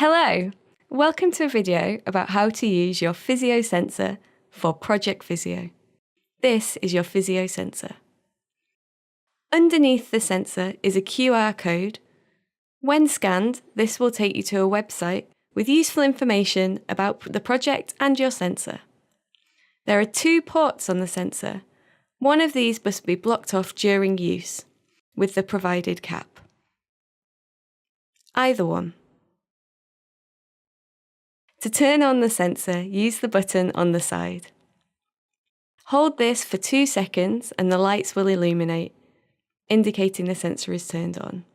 Hello! Welcome to a video about how to use your Fizzyo sensor for Project Fizzyo. This is your Fizzyo sensor. Underneath the sensor is a QR code. When scanned, this will take you to a website with useful information about the project and your sensor. There are 2 ports on the sensor. One of these must be blocked off during use with the provided cap. Either one. To turn on the sensor, use the button on the side. Hold this for 2 seconds and the lights will illuminate, indicating the sensor is turned on.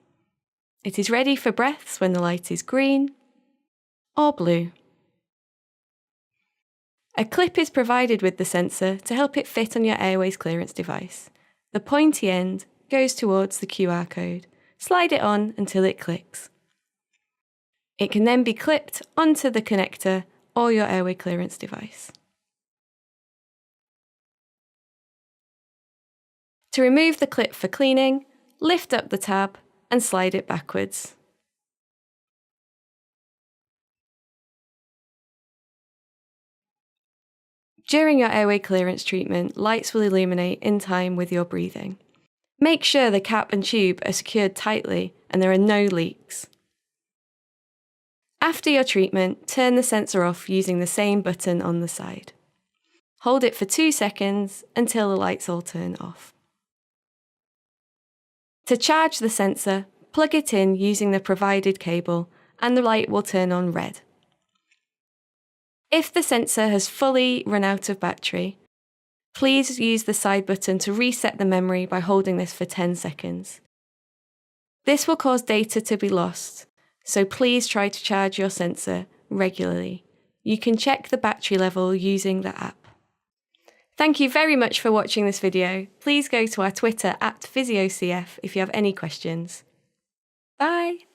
It is ready for breaths when the light is green or blue. A clip is provided with the sensor to help it fit on your airways clearance device. The pointy end goes towards the QR code. Slide it on until it clicks. It can then be clipped onto the connector or your airway clearance device. To remove the clip for cleaning, lift up the tab and slide it backwards. During your airway clearance treatment, lights will illuminate in time with your breathing. Make sure the cap and tube are secured tightly and there are no leaks. After your treatment, turn the sensor off using the same button on the side. Hold it for 2 seconds until the lights all turn off. To charge the sensor, plug it in using the provided cable and the light will turn on red. If the sensor has fully run out of battery, please use the side button to reset the memory by holding this for 10 seconds. This will cause data to be lost, so please try to charge your sensor regularly. You can check the battery level using the app. Thank you very much for watching this video. Please go to our Twitter @FizzyoCF if you have any questions. Bye!